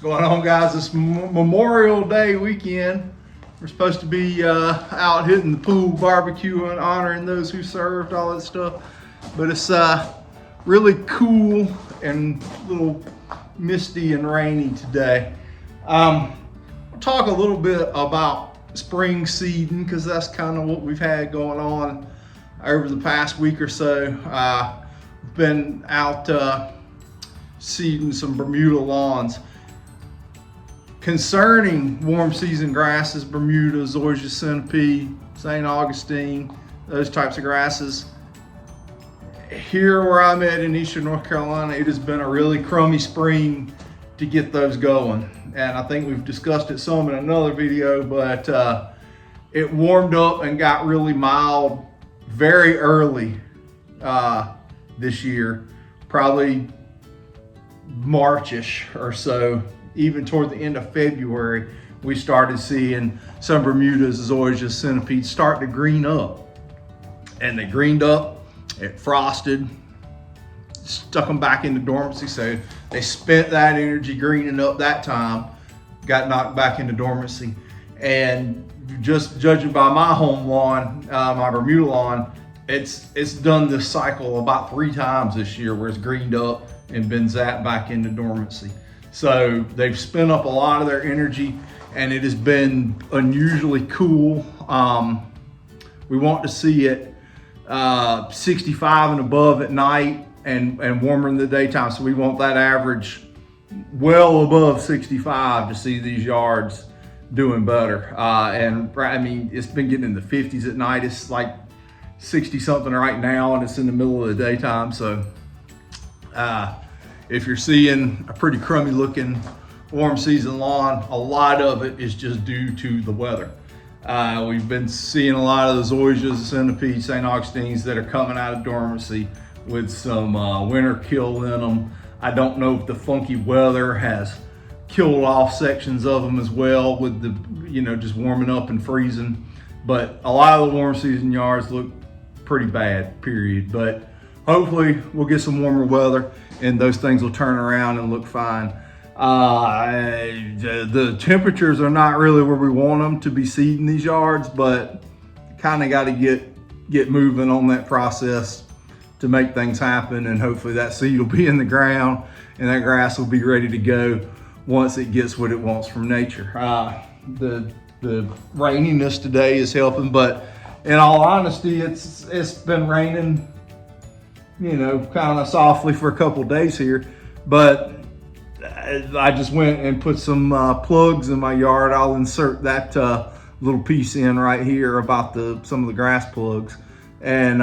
Going on, guys? This Memorial Day weekend, we're supposed to be out hitting the pool, barbecuing, honoring those who served, all that stuff. But it's really cool and a little misty and rainy today. We'll talk a little bit about spring seeding because that's kind of what we've had going on over the past week or so. We've been out seeding some Bermuda lawns. Concerning warm season grasses, Bermuda, zoysia centipede, St. Augustine, those types of grasses, here where I'm at in eastern North Carolina, it has been a really crummy spring to get those going. And I think we've discussed it some in another video, but it warmed up and got really mild very early this year, probably Marchish or so. Even toward the end of February, we started seeing some Bermudas, zoysia centipedes start to green up. And they greened up, it frosted, stuck them back into dormancy. So they spent that energy greening up that time, got knocked back into dormancy. And just judging by my home lawn, my Bermuda lawn, it's done this cycle about 3 times this year where it's greened up and been zapped back into dormancy. So they've spent up a lot of their energy and it has been unusually cool. We want to see it 65 and above at night and warmer in the daytime. So we want that average well above 65 to see these yards doing better. And I mean, it's been getting in the 50s at night. It's like 60 something right now and it's in the middle of the daytime. So if you're seeing a pretty crummy looking warm season lawn, a lot of it is just due to the weather. We've been seeing a lot of the zoysias, centipedes, St. Augustines that are coming out of dormancy with some winter kill in them. I don't know if the funky weather has killed off sections of them as well with the, just warming up and freezing. But a lot of the warm season yards look pretty bad, period. But hopefully we'll get some warmer weather and those things will turn around and look fine. The temperatures are not really where we want them to be seeding these yards, but kind of got to get moving on that process to make things happen. And hopefully that seed will be in the ground and that grass will be ready to go once it gets what it wants from nature. The raininess today is helping, but in all honesty, it's been raining, kind of softly for a couple days here, but I just went and put some plugs in my yard. I'll insert that little piece in right here about some of the grass plugs. And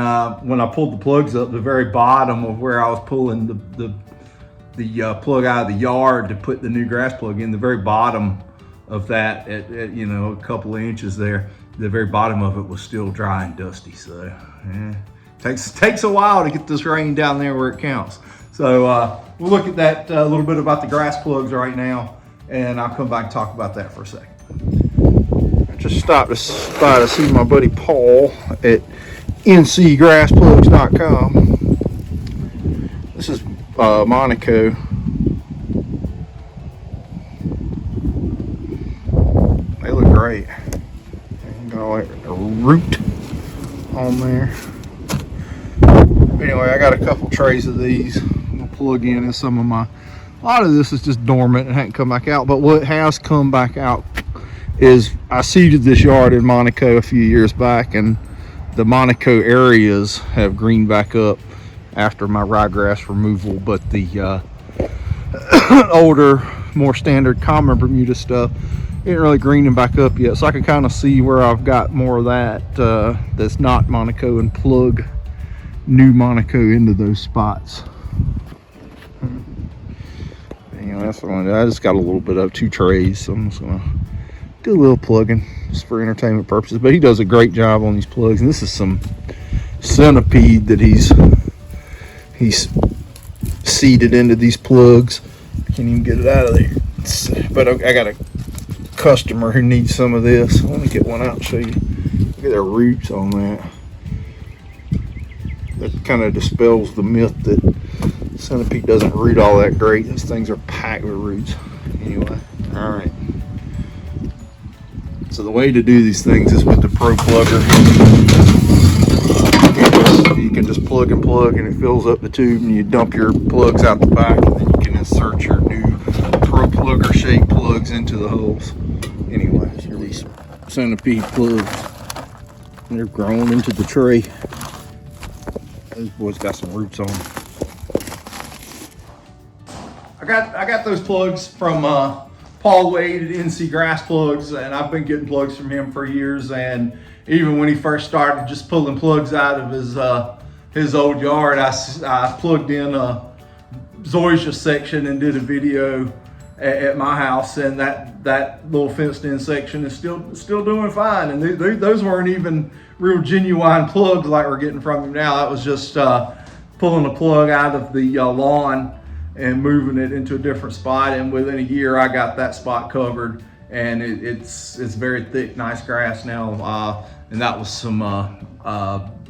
when I pulled the plugs up, the very bottom of where I was pulling the plug out of the yard to put the new grass plug in, the very bottom of that at a couple of inches there, the very bottom of it was still dry and dusty. So yeah. Takes a while to get this rain down there where it counts. So we'll look at that a little bit about the grass plugs right now, and I'll come back and talk about that for a second. I just stopped by to see my buddy Paul at ncgrassplugs.com. This is Monaco. They look great. Got like a root on there. Anyway, I got a couple trays of these. I'm gonna plug in some of a lot of this is just dormant and hadn't come back out, but what has come back out is I seeded this yard in Monaco a few years back, and the Monaco areas have greened back up after my ryegrass removal, but the older, more standard common Bermuda stuff ain't really greening back up yet. So I can kind of see where I've got more of that that's not Monaco and plug new Monaco into those spots. That's what I just got a little bit of 2 trays, so I'm just gonna do a little plugging just for entertainment purposes. But he does a great job on these plugs, and this is some centipede that he's seeded into these plugs. Can't even get it out of there. But I got a customer who needs some of this. Let me get one out and show you. Look at their roots on that. That kind of dispels the myth that Centipede doesn't root all that great. Those things are packed with roots. Anyway, all right. So the way to do these things is with the Pro Plugger. You can just plug and plug, and it fills up the tube, and you dump your plugs out the back, and then you can insert your new Pro Plugger shaped plugs into the holes. Anyway, here are these Centipede plugs. They're grown into the tray. Those boys got some roots on them. I got those plugs from Paul Wade at NC Grass Plugs, and I've been getting plugs from him for years. And even when he first started just pulling plugs out of his old yard, I plugged in a zoysia section and did a video at my house, and that little fenced-in section is still doing fine. And those weren't even real genuine plugs like we're getting from him now. That was just pulling a plug out of the lawn and moving it into a different spot, and within a year I got that spot covered, and it's very thick, nice grass now, and that was some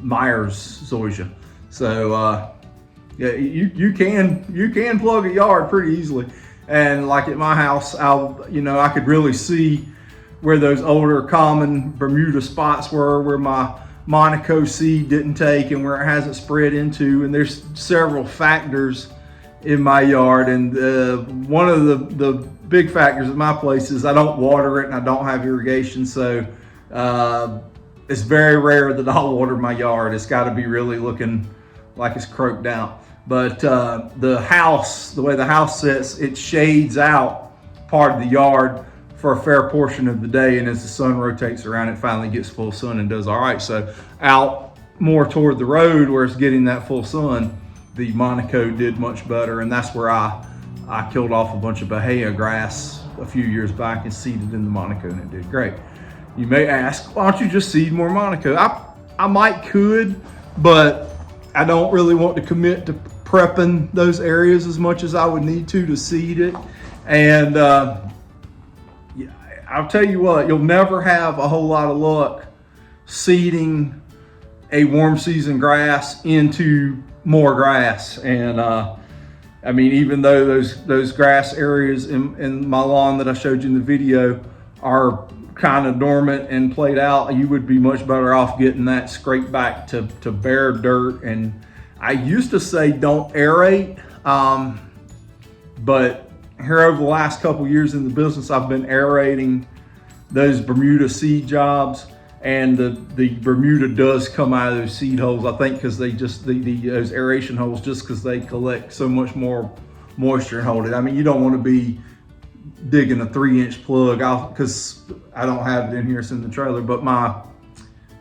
Myers zoysia. So yeah, you can plug a yard pretty easily. And like at my house, I could really see where those older common Bermuda spots were, where my Monaco seed didn't take and where it hasn't spread into. And there's several factors in my yard, and one of the big factors at my place is I don't water it and I don't have irrigation, so it's very rare that I'll water my yard. It's got to be really looking like it's croaked out. But the house, the way the house sits, it shades out part of the yard for a fair portion of the day, and as the sun rotates around, it finally gets full sun and does all right. So out more toward the road where it's getting that full sun, the Monaco did much better, and that's where I killed off a bunch of Bahia grass a few years back and seeded in the Monaco, and it did great. You may ask, why don't you just seed more Monaco? I might could, but I don't really want to commit to prepping those areas as much as I would need to seed it. And I'll tell you what, you'll never have a whole lot of luck seeding a warm season grass into more grass. And I mean, even though those grass areas in my lawn that I showed you in the video are kind of dormant and played out, you would be much better off getting that scraped back to bare dirt. And I used to say don't aerate, but here over the last couple years in the business, I've been aerating those Bermuda seed jobs, and the Bermuda does come out of those seed holes, I think because they just, those aeration holes, just because they collect so much more moisture and hold it. I mean, you don't want to be digging a 3-inch plug, because I don't have it in here, it's in the trailer, but my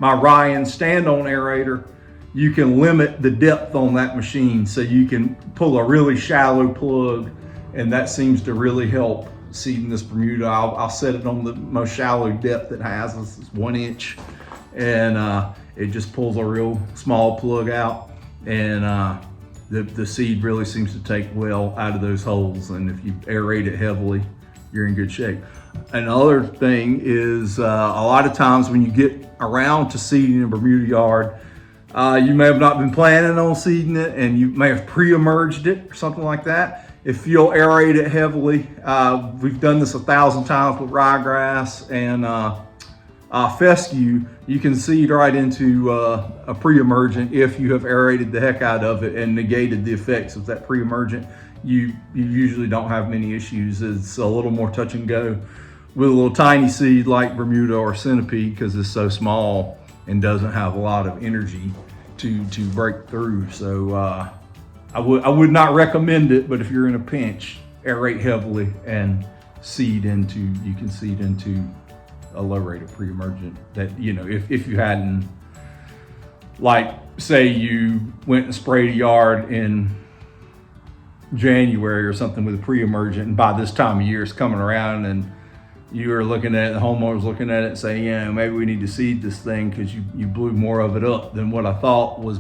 Ryan stand-on aerator, you can limit the depth on that machine, so you can pull a really shallow plug, and that seems to really help seeding this Bermuda. I'll set it on the most shallow depth it has. It's 1 inch, and it just pulls a real small plug out, and the seed really seems to take well out of those holes. And if you aerate it heavily, you're in good shape. Another thing is a lot of times when you get around to seeding a Bermuda yard, you may have not been planning on seeding it, and you may have pre-emerged it or something like that. If you'll aerate it heavily, we've done this 1,000 times with ryegrass and fescue, you can seed right into a pre-emergent if you have aerated the heck out of it and negated the effects of that pre-emergent. You usually don't have many issues. It's a little more touch and go with a little tiny seed like Bermuda or Centipede, because it's so small and doesn't have a lot of energy to break through. So I would not recommend it, but if you're in a pinch, aerate heavily and you can seed into a low rate of pre-emergent that, if you hadn't, like say you went and sprayed a yard in January or something with a pre-emergent, and by this time of year it's coming around and you are looking at it, the homeowner's looking at it and saying, yeah, maybe we need to seed this thing because you blew more of it up than what I thought was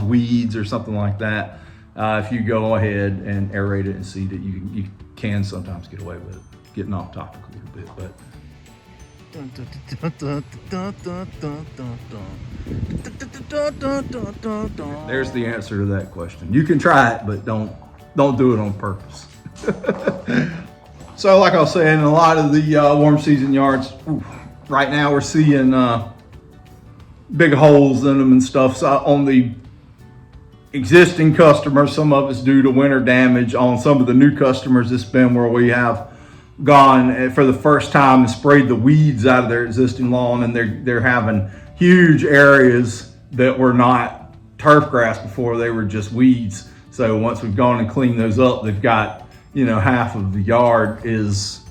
weeds or something like that. If you go ahead and aerate it and seed it, you can sometimes get away with it, getting off topic a little bit, but There's the answer to that question. You can try it, but don't do it on purpose. So like I was saying, in a lot of the warm season yards, right now we're seeing big holes in them and stuff. So on the existing customers, some of it's due to winter damage. On some of the new customers, it's been where we have gone for the first time and sprayed the weeds out of their existing lawn, and they're having huge areas that were not turf grass before, they were just weeds. So once we've gone and cleaned those up, they've got, half of the yard is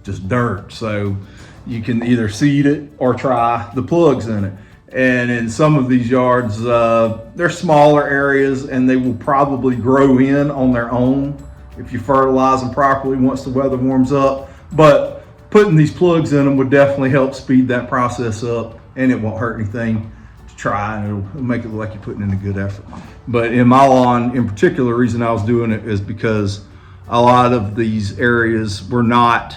just dirt. So you can either seed it or try the plugs in it. And in some of these yards, they're smaller areas and they will probably grow in on their own if you fertilize them properly once the weather warms up. But putting these plugs in them would definitely help speed that process up, and it won't hurt anything to try, and it'll make it look like you're putting in a good effort. But in my lawn in particular, the reason I was doing it is because a lot of these areas were not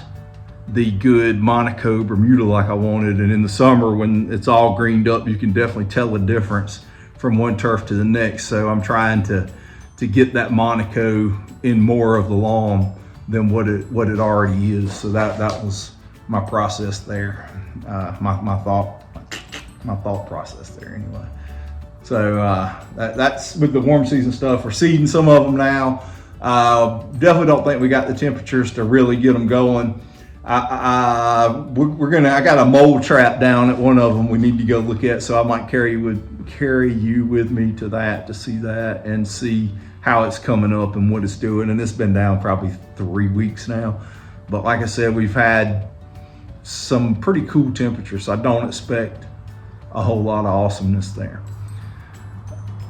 the good Monaco Bermuda like I wanted, and in the summer when it's all greened up, you can definitely tell the difference from one turf to the next. So I'm trying to get that Monaco in more of the lawn than what it already is. So that was my process there, my thought process there anyway. So that's with the warm season stuff. We're seeding some of them now. Definitely don't think we got the temperatures to really get them going. I got a mole trap down at one of them we need to go look at, so I might carry you with me to that to see that and see how it's coming up and what it's doing. And it's been down probably 3 weeks now, but like I said, we've had some pretty cool temperatures, so I don't expect a whole lot of awesomeness there.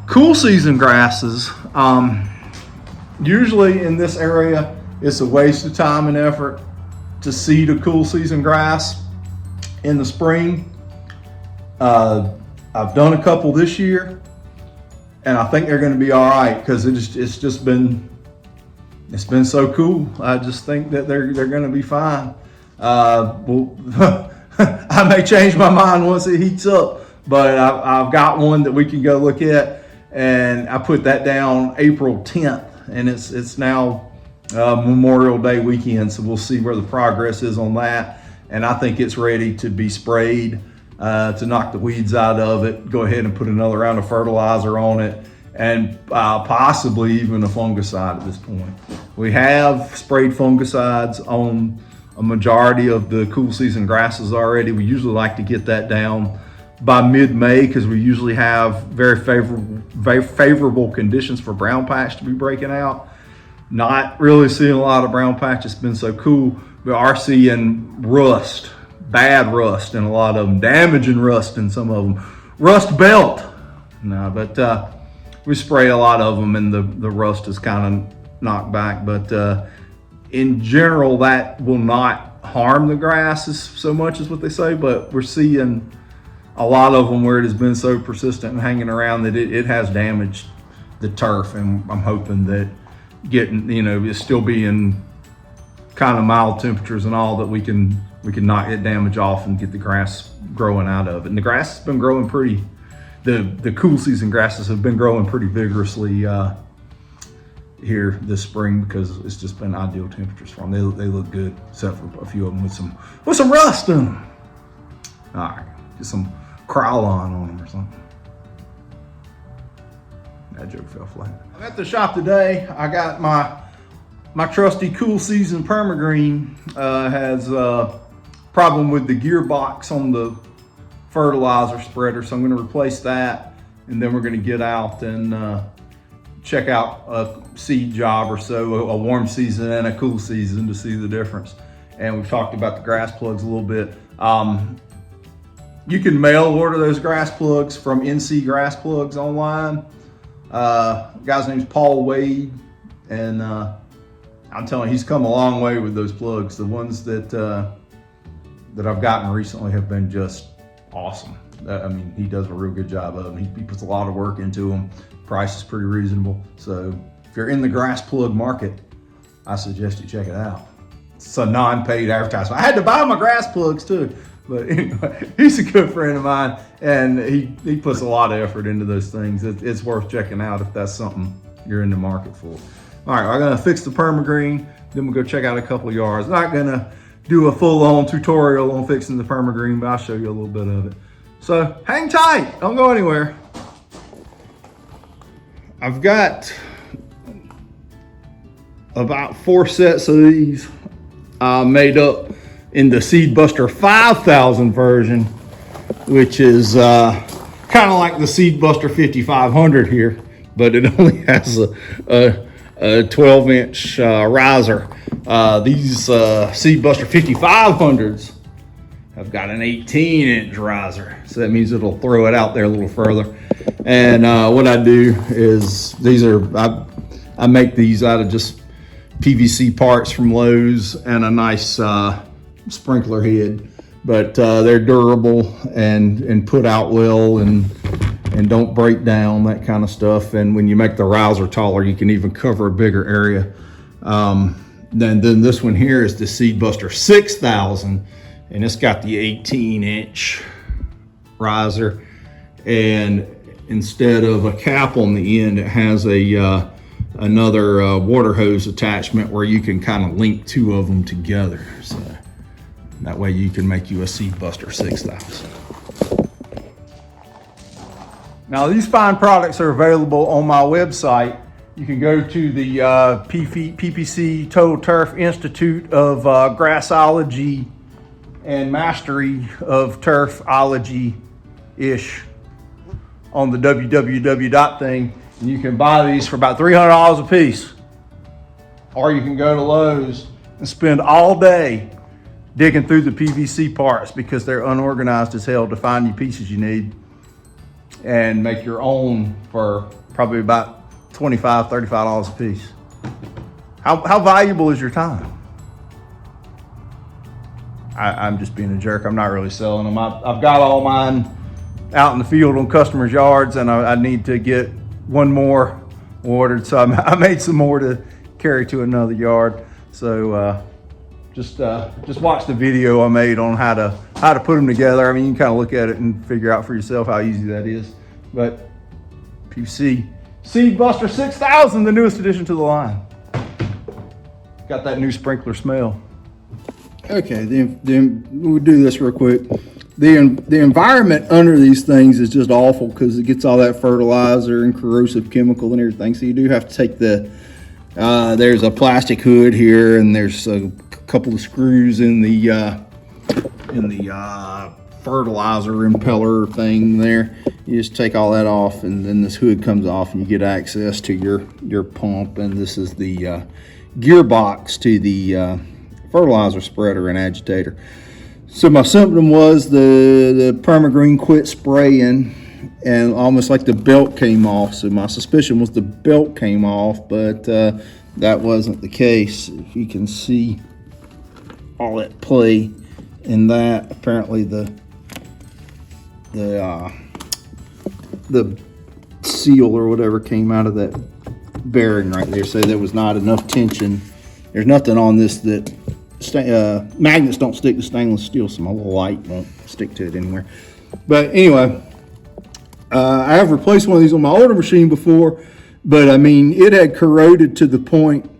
Cool season grasses, usually in this area it's a waste of time and effort to seed a cool season grass in the spring. I've done a couple this year, and I think they're going to be all right because it's been so cool. I just think that they're going to be fine. Well, I may change my mind once it heats up, but I've got one that we can go look at, and I put that down April 10th, and it's now Memorial Day weekend, so we'll see where the progress is on that. And I think it's ready to be sprayed to knock the weeds out of it. Go ahead and put another round of fertilizer on it, and possibly even a fungicide at this point. We have sprayed fungicides on a majority of the cool season grasses already. We usually like to get that down by mid-May because we usually have very favorable conditions for brown patch to be breaking out. Not really seeing a lot of brown patch. It's been so cool. We are seeing rust, bad rust in a lot of them, damaging rust in some of them. Rust belt. No, but we spray a lot of them and the rust is kind of knocked back. But in general, that will not harm the grasses so much as what they say, but we're seeing a lot of them where it has been so persistent and hanging around that it has damaged the turf. And I'm hoping that getting, it's still being kind of mild temperatures and all, that we can knock that damage off and get the grass growing out of it. And the grass has been growing the cool season grasses have been growing pretty vigorously here this spring because it's just been ideal temperatures for them. They look good, except for a few of them with some rust in them. All right, get some Krylon on them or something. That joke fell flat. I'm at the shop today. I got my trusty cool season permagreen has a problem with the gearbox on the fertilizer spreader, so I'm going to replace that, and then we're going to get out and check out a seed job or so, a warm season and a cool season, to see the difference. And we've talked about the grass plugs a little bit. You can mail order those grass plugs from NC Grass Plugs online. Guy's name's Paul Wade, and I'm telling you, he's come a long way with those plugs. The ones that I've gotten recently have been just awesome. I mean, he does a real good job of them. He puts a lot of work into them. Price is pretty reasonable. So if you're in the grass plug market, I suggest you check it out. It's a non-paid advertisement. I had to buy my grass plugs too, But anyway, he's a good friend of mine, and he puts a lot of effort into those things. It's worth checking out if that's something you're in the market for. All right, I'm gonna fix the permagreen, then we'll go check out a couple of yards. Not gonna do a full-on tutorial on fixing the permagreen, but I'll show you a little bit of it. So hang tight, don't go anywhere. I've got about 4 sets of these made up in the Seed Buster 5000 version, which is kind of like the Seed Buster 5500 here, but it only has a 12-inch riser. These Seed Buster 5500s have got an 18-inch riser, so that means it'll throw it out there a little further. And what I do is I make these out of just PVC parts from Lowe's and a nice sprinkler head, but they're durable and put out well and don't break down, that kind of stuff. And when you make the riser taller, you can even cover a bigger area. Then this one here is the Seed Buster 6000, and it's got the 18-inch riser, and instead of a cap on the end, it has a another water hose attachment where you can kind of link 2 of them together. So that way you can make you a Seed Buster 6000. Now these fine products are available on my website. You can go to the PPC Total Turf Institute of Grassology and Mastery of Turfology-ish on the www thing, and you can buy these for about $300 a piece. Or you can go to Lowe's and spend all day digging through the PVC parts, because they're unorganized as hell, to find you pieces you need, and make your own for probably about $25, $35 a piece. How valuable is your time? I'm just being a jerk. I'm not really selling them. I've got all mine out in the field on customers' yards, and I need to get one more ordered. So I made some more to carry to another yard. So just watch the video I made on how to put them together. I mean, you can kind of look at it and figure out for yourself how easy that is. But PVC Seed Buster 6000, the newest addition to the line. Got that new sprinkler smell. Okay, then we'll do this real quick. The environment under these things is just awful, because it gets all that fertilizer and corrosive chemical and everything. So you do have to take there's a plastic hood here, and there's a couple of screws in the fertilizer impeller thing there. You just take all that off, and then this hood comes off, and you get access to your pump. And this is the gearbox to the fertilizer spreader and agitator. So my symptom was the permagreen quit spraying, and almost like the belt came off. So my suspicion was the belt came off, but that wasn't the case. If you can see all that play in that, apparently the seal or whatever came out of that bearing right there. So there was not enough tension. There's nothing on this that magnets don't stick to stainless steel, so my little light won't stick to it anywhere. But anyway, I have replaced one of these on my older machine before, but I mean, it had corroded to the point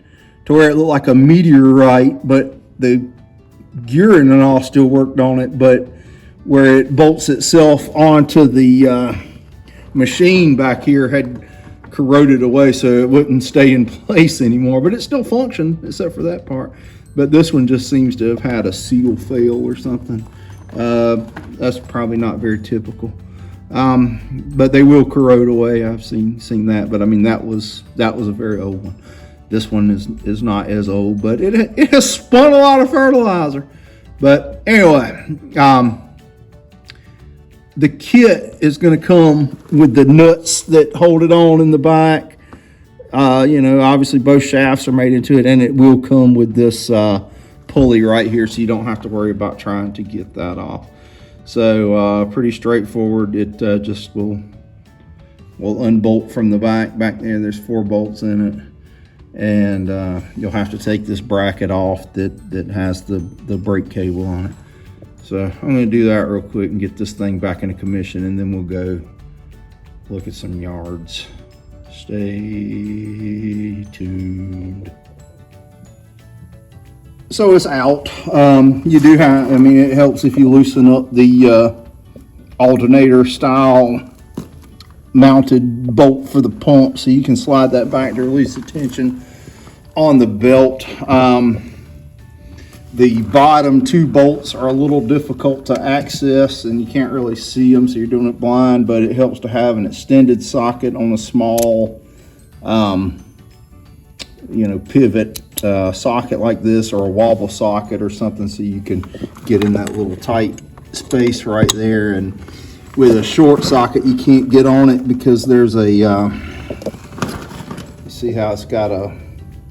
to where it looked like a meteorite, but the gearing and all still worked on it, but where it bolts itself onto the machine back here had corroded away, so it wouldn't stay in place anymore, but it still functioned except for that part. But this one just seems to have had a seal fail or something. That's probably not very typical, but they will corrode away. I've seen that, but I mean, that was a very old one. This one is not as old, but it has spun a lot of fertilizer. But anyway, the kit is going to come with the nuts that hold it on in the back. You know, obviously both shafts are made into it, and it will come with this pulley right here, so you don't have to worry about trying to get that off. So pretty straightforward. It just will unbolt from the back there. There's 4 bolts in it, and you'll have to take this bracket off that has the brake cable on it. So I'm gonna do that real quick and get this thing back into commission, and then we'll go look at some yards. Stay tuned. So it's out. You do have, I mean, it helps if you loosen up the alternator style mounted bolt for the pump, so you can slide that back to release the tension on the belt. The bottom two bolts are a little difficult to access and you can't really see them, so you're doing it blind, but it helps to have an extended socket on a small pivot socket like this, or a wobble socket or something, so you can get in that little tight space right there. And with a short socket you can't get on it because there's a you see how it's got a,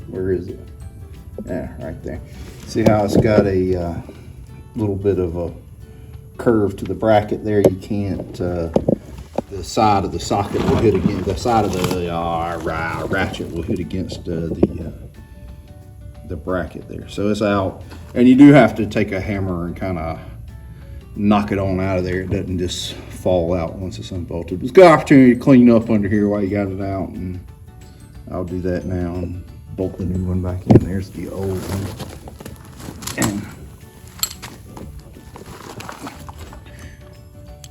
where is it? Yeah, right there. See how it's got a little bit of a curve to the bracket there. You can't, the side of the socket will hit against, the side of the ratchet will hit against the bracket there. So it's out, and you do have to take a hammer and kind of knock it on out of there. It doesn't just fall out once it's unbolted. It's got opportunity to clean up under here while you got it out, and I'll do that now and bolt the new one back in. There's the old one. And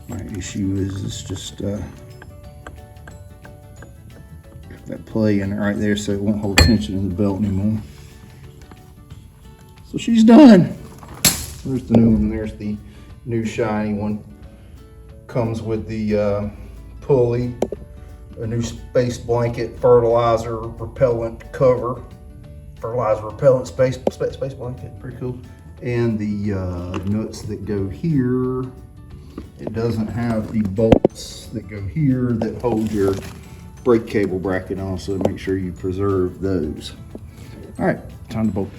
my issue is it's just that play in it right there, so it won't hold tension in the belt anymore. So she's done. There's the new one. There's the new shiny one. Comes with the pulley, a new space blanket, fertilizer repellent cover. Fertilizer repellent space blanket, pretty cool. And the nuts that go here. It doesn't have the bolts that go here that hold your brake cable bracket on, so make sure you preserve those. All right, time to bolt.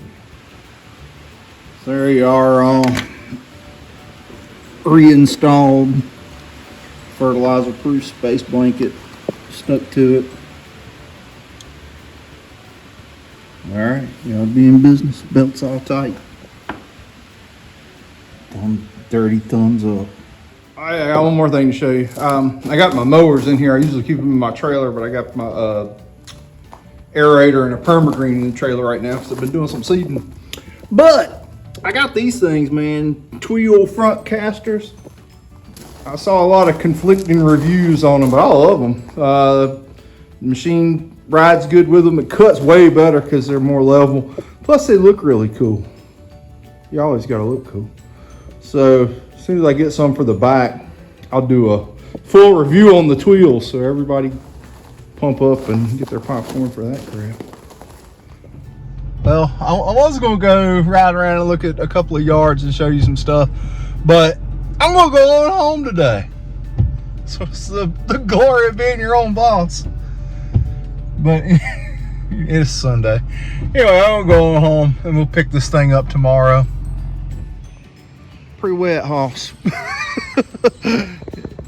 There you are, all reinstalled fertilizer proof space blanket stuck to it. All right, y'all be in business. Belt's all tight. 30 thumbs up. I got one more thing to show you. I got my mowers in here. I usually keep them in my trailer, but I got my aerator and a permagreen in the trailer right now because I've been doing some seeding. But I got these things, man. Tweel front casters. I saw a lot of conflicting reviews on them, but I love them. The machine rides good with them. It cuts way better because they're more level. Plus they look really cool. You always gotta look cool. So as soon as I get some for the back, I'll do a full review on the Tweels, so everybody pump up and get their popcorn for that crap. Well, I was gonna go ride around and look at a couple of yards and show you some stuff, but I'm gonna go on home today. So it's the glory of being your own boss. But it's Sunday. Anyway, I'm going home and we'll pick this thing up tomorrow. Pretty wet hoss.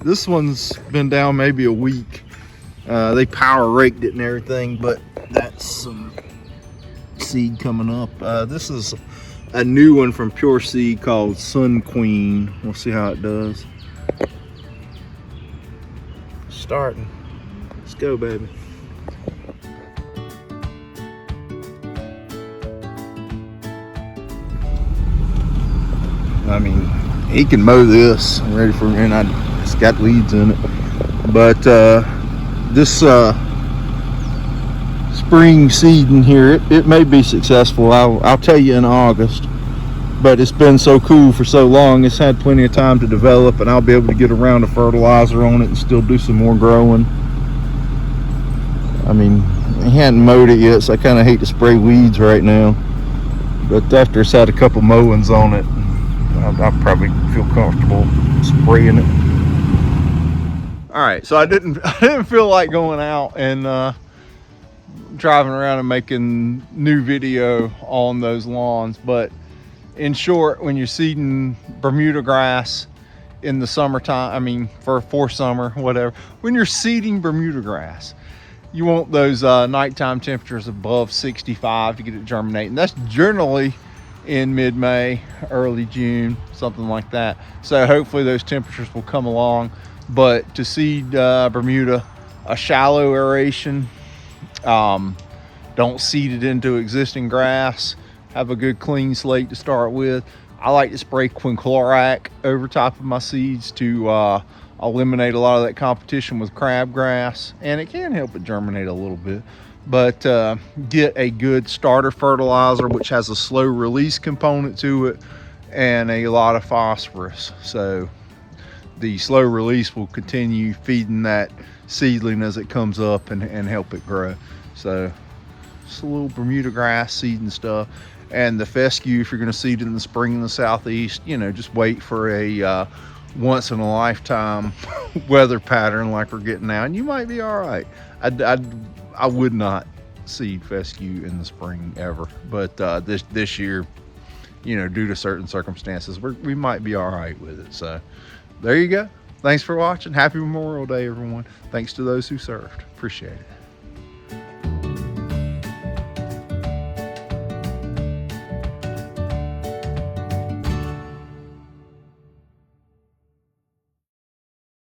This one's been down maybe a week. They power raked it and everything, but that's some seed coming up. This is a new one from Pure Seed called Sun Queen. We'll see how it does. Starting. Let's go, baby. I mean, he can mow this. I'm ready for, and it's got weeds in it. But this spring seeding here, it may be successful. I'll tell you in August. But it's been so cool for so long, it's had plenty of time to develop, and I'll be able to get around the fertilizer on it and still do some more growing. I mean, he hadn't mowed it yet, so I kind of hate to spray weeds right now. But after it's had a couple mowings on it, I'll probably feel comfortable spraying it. All right, so I didn't feel like going out and driving around and making new video on those lawns, but in short, when you're seeding Bermuda grass in the summertime, I mean for summer, whatever, when you're seeding Bermuda grass, you want those nighttime temperatures above 65 to get it germinating. That's generally in mid-May, early June, something like that. So hopefully those temperatures will come along. But to seed Bermuda, a shallow aeration, don't seed it into existing grass. Have a good clean slate to start with. I like to spray quinclorac over top of my seeds to eliminate a lot of that competition with crabgrass, and it can help it germinate a little bit. But get a good starter fertilizer, which has a slow release component to it and a lot of phosphorus. So the slow release will continue feeding that seedling as it comes up and help it grow. So just a little Bermuda grass seeding stuff. And the fescue, if you're going to seed it in the spring in the southeast, you know, just wait for a once in a lifetime weather pattern like we're getting now, and you might be all right. I would not seed fescue in the spring ever, but this year, you know, due to certain circumstances, we might be all right with it. So there you go. Thanks for watching. Happy Memorial Day, everyone. Thanks to those who served. Appreciate it.